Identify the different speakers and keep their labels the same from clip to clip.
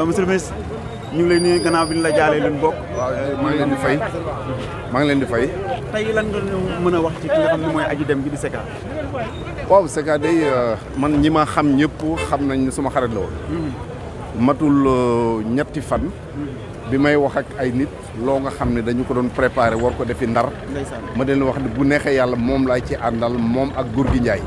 Speaker 1: monsieur le ministre ñu ngi lay nuyu gannaaw bi ñu la jaalee luñ bokk.
Speaker 2: waaw maa ngi leen di fay maa ngi leen di fay.
Speaker 1: tey lan nga mën a wax ci ki nga xam ne mooy aji dem gi di Secka.
Speaker 2: waaw Secka day man ñi ma xam ñëpp xam nañ ne suma xarit la woon. matul ñetti fan. bi may wax ak ay nit loo nga xam ne dañu ko doon préparé war ko defi Ndar. ma leen wax ne bu neexee yàlla moom laay ci àndal moom ak góor gi Njaay.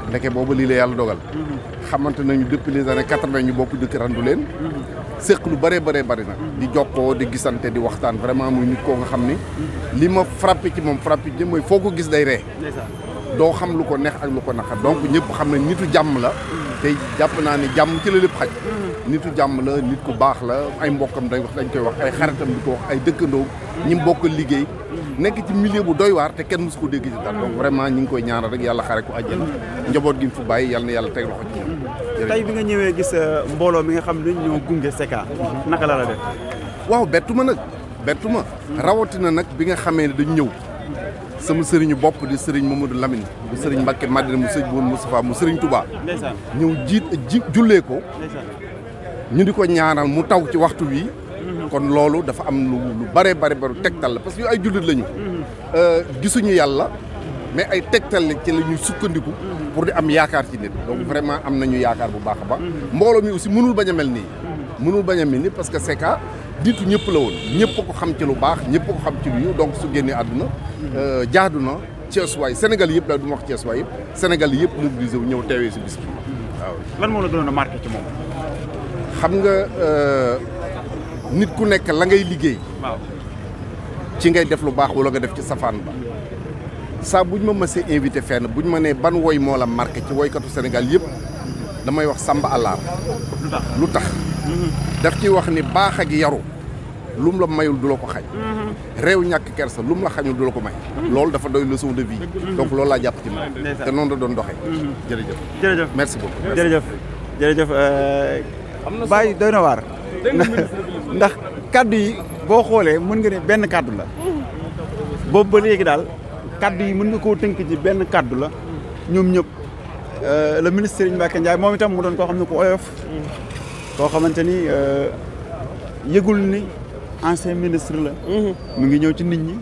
Speaker 2: ndeke boobu lii la yàlla dogal. xamante nañu depuis les années 80 ñu bokk dëkk randu leen. séq lu bëree bëree bëri nag. di jokkoo di gisante di waxtaan vraiment muy nit koo nga xam ni. li ma frappé ci moom frappé ci mooy foo ko gis day ree. doo xam lu ko neex ak lu ko naqar donc ñëpp xam ne nitu jàmm la. tey jàpp naa ni jàmm ci la lépp xaj. nitu jàmm la nit ku baax la ay mbokkam dañ koy wax ay xaritam di ko wax ay dëkkandoo ñi mbokk liggéey nekk ci milieu bu doy waar te kenn mësu ko dégg ci dara donc vraiment ñi ngi koy ñaanal rek yàlla xare ko àjjana njaboot gi mu fi bàyyi yàlla na yàlla teg loxo ci ñoom.
Speaker 1: tey bi nga ñëwee gis mbooloo mi nga xam ne ñoo gunge Secka naka la def.
Speaker 2: waaw bettu ma rawatina nag bi nga xamee ne dañ ñëw sama sëriñu bopp di sëriñ Mamadou Lamine bu sëriñ Mbacke Madina mu sëriñ Boun Moustapha mu sëriñ Touba ñëw jullee ko ñu di ko ñaanal mu taw ci waxtu wi kon loolu dafa am lu bare tegtal la parce que ay jullit lañu gisuñu yàlla mais ay tegtal la ci la ñuy sukkandiku pour di am yaakaar ci nit donc vraiment am nañu yaakaar bu baax a baax mbooloo mi aussi mënul bañ a mel nii parce que Secka nitu ñëpp la woon ñëpp ko xam ci lu baax ñëpp ko xam ci lu yiw donc su génnee àdduna jaadu na Thiès waay Sénégal yëpp daal du ma wax Thiès waay yëpp Sénégal yëpp mobilisé wu ñëw teewee si bis bi waaw.
Speaker 1: lan moo la gënoon a marqué ci moom.
Speaker 2: xam nga nit ku nekk la ngay liggéey.
Speaker 1: waaw
Speaker 2: ci ngay def lu baax wala nga def ci safaan ba saa buñ ma mësee invité fenn buñ ma nee ban woy moo la marqué ci woykatu Sénégal yëpp damay wax Samba Allaar. lu tax. daf ci wax ni baax ak yaru lum la mayul du la ko xañ. réew ñàkk kersa lum la xañul du la ko may. loolu dafa doy leçon de vie. donc loolu laa jàpp ci moom. te noonu la doon doxee.
Speaker 1: jërëjëf
Speaker 2: merci beaucoup.
Speaker 1: jërëjëf Baye doy na waar. ndax kaddu yi boo xoolee mën nga ne benn kaddu la. boobu ba léegi daal kaddu yi mën nga koo tënk ci benn kaddu la ñoom ñëpp le ministre Serigne Mbacké Ndiaye moom itam mu doon koo xam ne ku oyof. koo xamante ni yëgul ni ancien ministre la. mu ngi ñëw ci nit ñi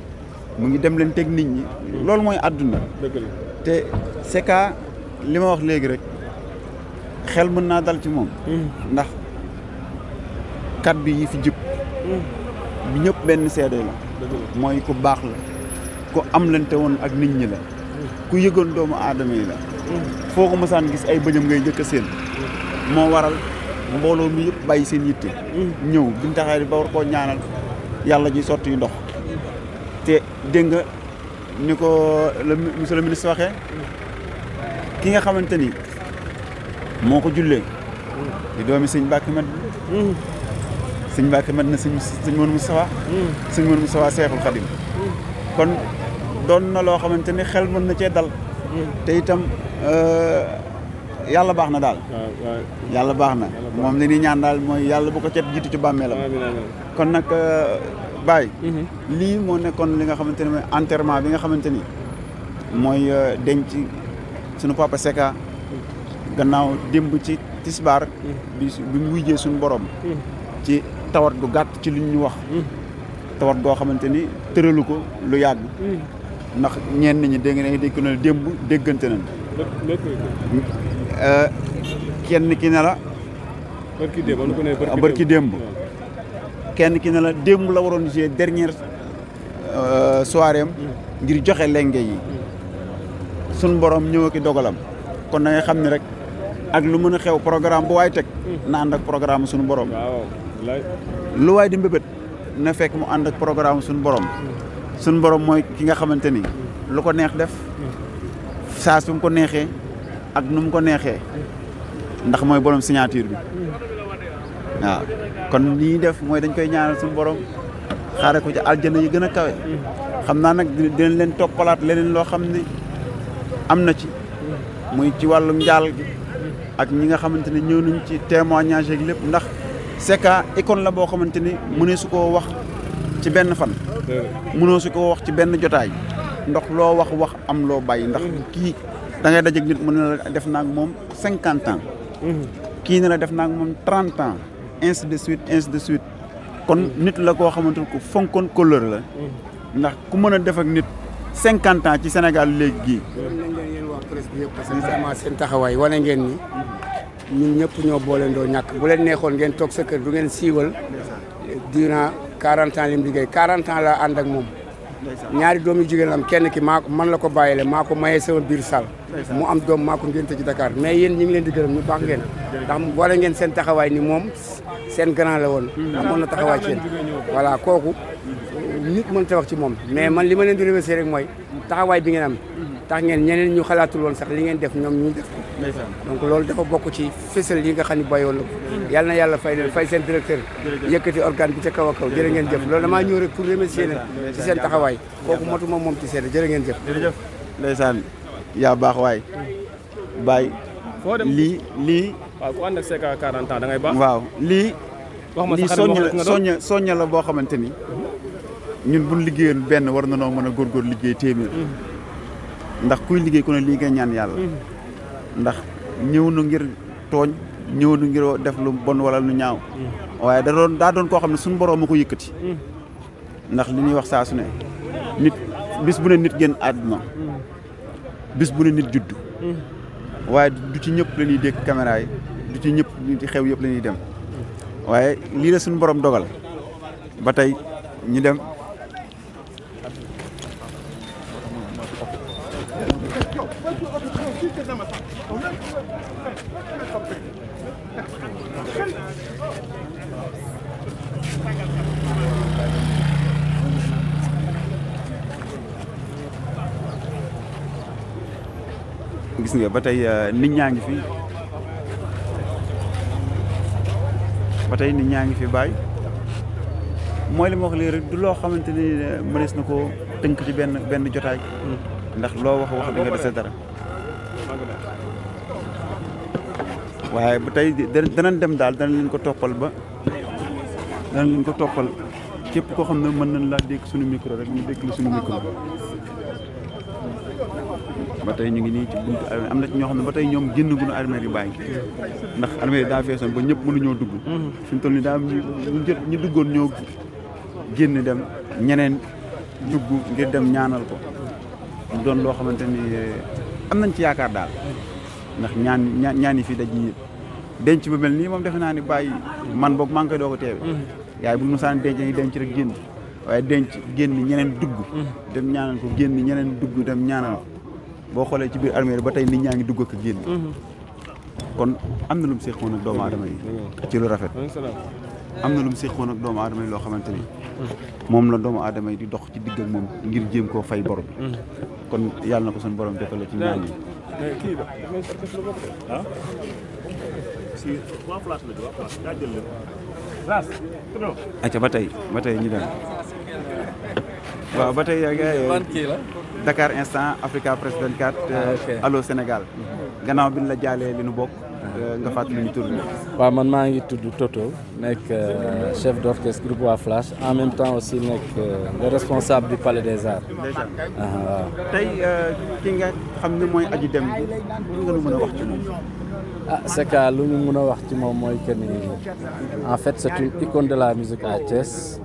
Speaker 1: mu ngi dem leen teg nit ñi. loolu mooy àdduna. te Secka li ma wax léegi rek xel mën naa dal ci moom. ndax kaddu yi fi jub. bi ñëpp benn seede la. mooy ku baax la ku am lante woon ak nit ñi la. ku yëgoon doomu aadama yi la. foo ko mësaan gis ay bëñam ngay njëkk a seen. moo waral. mbooloo mi yëpp bàyyi seen yitte ñëw biñ taxaw ba war koo ñaanal yàlla ji sotti yu ndox te dégg nga ni ko monsieur le ministre waxee ki nga xamante ni moo ko jullee di doomi sëñ Mbacke Madina na sëñ Mourou Moustapha sëñ Mourou Moustapha Seexul Xadim kon doon na loo xamante ni xel mën na cee dal te itam yàlla baax na daal. yàlla baax na moom li ñuy ñaan daal mooy yàlla bu ko cet jiitu ci bàmmeelam. kon nag Baye. lii moo nekkoon li nga xamante ne mooy enterrement bi nga xamante ni mooy denc suñu papa Secka gannaaw démb ci tisbaar. bi mu wujjee suñu borom. ci tawat gu gàtt ci li ñu wax. tawat goo xamante ni tëralu ko lu yàgg. ndax ñenn ñi dégg nañ dégg na démb déggante nañ. kenn ki ne la. barki démb kenn ki ne la démb la waroon jouer dernière soirée am ngir joxe lenge yi. sun borom ñëw ak dogalam. kon da ngay xam ne rek ak lu mën a xew programme bu waay teg. na ànd ak programme suñu borom. lu waay di mbébét na fekk mu ànd ak programme suñu borom. suñu borom mooy ki nga xamante ni lu ko neex def saa su mu ko neexee. ak nu mu ko neexee ndax mooy borom signature bi waaw kon lii def mooy dañ koy ñaanal suñu borom xaare ko ci aljana yi gën a kawe. xam naa nag dinañ leen toppalaat leneen loo xam ne am na ci muy ci wàllum njaal gi ak ñi nga xamante ne ñëw nañ ci témoignage ak lépp ndax Secka icône la boo xamante ni mënee su koo wax ci benn fan. mënoo su koo wax ci benn jotaay ndax loo wax am loo bàyyi ndax kii. da ngay dajeeg nit mën na la def naag moom 50 ans. kii ne la def naag moom 30 ans. ainsi de suite kon nit la koo xamante ni ku fonkoon couleur la ndax ku mën a def ak nit 50 ans ci Sénégal léegi gii.
Speaker 3: nañ leen yéen wax presse bi yëpp parce que vraiment seen taxawaay wane ngeen ni ñun ñëpp ñoo booleendoo ñàkk bu leen neexoon ngeen toog sa kër du ngeen siiwal durant 40 ans lim liggéey 40 ans laa ànd ak moom ñaari doom yu jigéen am kenn ki man la ko bàyyile maa ko mayee sama biir sal mu am doom maa ko ngénte ci Dakar mais yéen ñi ngi leen di gërëm ñu baax ngeen ndax wane ngeen seen taxawaay ni moom seen grand la woon amoon na taxawaay ci yéen voilà kooku nit mën ta wax ci moom mais man li ma leen di remercier rek mooy taxawaay bi ngeen am tax ngeen ñeneen ñu xalaatul woon sax li ngeen def ñoom ñu def donc loolu dafa bokk ci fësal yi nga xam ne bayoon na ko yàlla na yàlla fay leen fay seen directeur yëkkati organe bi ca kaw a kaw jërë ngeen jëf loolu damaa ñëw rek pour remercier leen ci seen taxawaay kooku motuma moom ci seede jërë ngeen jëf
Speaker 1: ndeysaan yaa baax waay Baye lii
Speaker 4: waaw ku ànd ak CK 40 ans da ngay baax
Speaker 1: waaw lii soñña la boo xamante ni ñun buñ liggéeyoon benn war na noo mën a góorgóor liggéey téeméer ndax kuy liggéey ku ne lii nga ñaan yàlla ndax ñëw na ngir tooñ ñëw na ngir def lu bon wala lu ñaaw waaye daa doon koo xam ne suñu borom a ko yëkkati ndax li ñuy wax saa su ne nit bis bu ne nit génn àdduna bis bu ne nit juddu waaye du ci ñëpp la ñuy dégg caméra yi du ci ñëpp di xew yëpp la ñuy dem waaye lii la suñu borom dogal ba tey ñu dem gis nga ba tey nit ñaa ngi fi Baye mooy li ma wax léegi rek du loo xamante ni mënees na ko tënk ci benn jotaay ndax loo wax di nga dese dara waaye ba tey danañ dem daal danañ leen ko toppal képp koo xam ne mën nañ laa dégg suñu micro rek ñu dégg la suñu micro ba tey ñu ngi nii ci buntu am na ci ñoo xam ne ba tey ñoom génn guñu armée yi Baye ndax armée yi daa feesoon ba ñëpp mënuñoo dugg fi mu toll nii daa ñu duggoon ñoo génn dem ñeneen dugg ngir dem ñaanal ko mu doon loo xamante ni am nañ ci yaakaar daal ndax ñaan yi fii daj yi denc ba mel nii moom defe naa ni Baye man boog maa ngi koy doog a teewe yaay bu mosaan denc rek génn waaye génn ñeneen dugg dem ñaanal ko génn ñeneen dugg dem ñaanal ko boo xoolee ci biir armée ba tey nit ñaa ngi dugg ak génn kon am na lu mu séqoon ak doomu aadama yi ci lu rafet am na lu mu séqoon ak doomu aadama yi loo xamante ni moom la doomu aadama yi di dox ci digg ak moom ngir jéem koo fay bor bi kon yàlla na ko suñu borom defal ci ñaan yi acca ba tey ñu dem waaw ba tey Dakar Instant Africa Press 24 Allô Sénégal gannaaw bi ñu la jaalee li nu bokk nga fàttali ñu tur bi.
Speaker 5: waaw man maa ngi tudd Toto nekk chef d'orchestre groupe Wa Flash en même temps aussi nekk le responsable du Palais des Arts.
Speaker 1: waaw tey ki nga xam ne mooy Aji Dem bi lu nga nu mën a wax ci moom.
Speaker 5: c'est que lu ñu mën a wax ci moom mooy que ni en fait c'est une icône de la musique à Thiès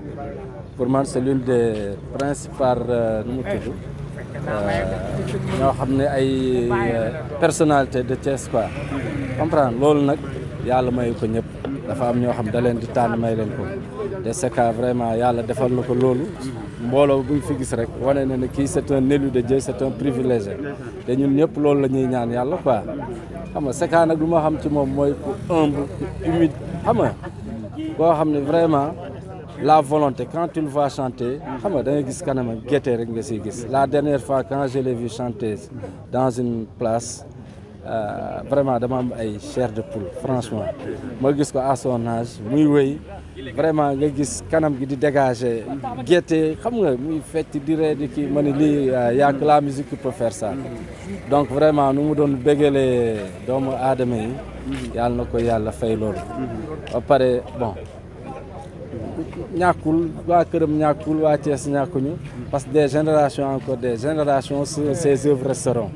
Speaker 5: pour man c'est l'une des principales nu mu tudd ñoo xam ne ay personnalité de Thiès quoi comprendre loolu nag yàlla mayu ko ñëpp dafa am ñoo xam da leen di tànn may leen ko te c'est que vraiment yàlla defal na ko loolu mbooloo bu ñu fi gis rek wane na ne kii c'est un élu de Dieu c'est un privilégié te ñun ñëpp loolu la ñuy ñaan yàlla quoi xam nga c'est que nag lu ma xam ci moom mooy ku humble humide xam nga boo xam ne vraiment la volonté quand tu le vois chanter xam nga da nga gis kanam gaieté rek nga siy gis la dernière fois quand je l'ai vu chanter dans une place vraiment dama am ay chair de poule franchement ma gis ko à son âge muy wéy vraiment nga gis kanam gi di dégager gaieté xam nga muy fecc di ree di kii ma ne lii y a que la musique qui peut faire ça donc vraiment nu mu doon bégalee doomu aadama yi yàlla na ko yàlla fay loolu ba pare bon ñàkkul waa këram ñàkkul waa Thiès ñàkkuñu parce que des générations encore des générations ces œuvres resteront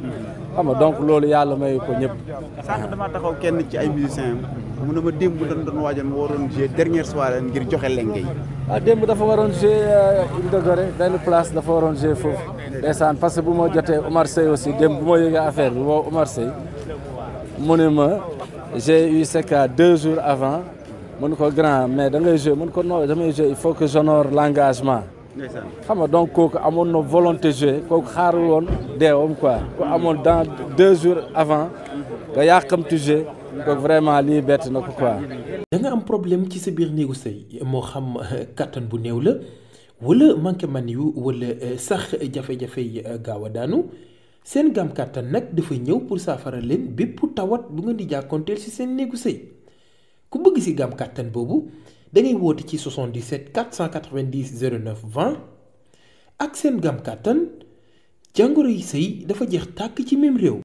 Speaker 5: xam nga donc loolu yàlla may ko ñëpp.
Speaker 1: sànq dama taxaw kenn ci ay musiciens mu ne ma démb doon waajal ma waroon jouer dernière soirée ngir joxe lenge yi.
Speaker 5: ah démb dafa waroon jouer Île de Gorée benn place dafa waroon jouer foofu ndeysaan parce que bu ma jotee Omar Seye aussi démb bu ma yëgee affaire bi woo Omar Seye mu ne ma j'ai eu Secka 2 jours avant mun ko grand mais da ngay jouer mun ko non damay jouer il faut que j'honore l'engagement. xam nga donc kooku amoon na volonté jouer kooku xaarul woon deewam quoi ku amoon dans 2 jours avant nga yàqamti jouer kooku vraiment lii bett na ko quoi.
Speaker 6: da nga am problème ci sa biir néegu sëy moo xam kattan bu néew la wala manqué man yu wala sax jafe-jafe yi gaaw a daanu seen gam kattan nag dafa ñëw pour saafara leen bépp tawat bu ngeen di jàkkoonteel ci seen néegu sëy ku bëgg ci gam kattan boobu da ngay woote ci 77 490 09 20 ak seen gam kattan jàngoro yi sëy dafa jeex tàkk ci même réew.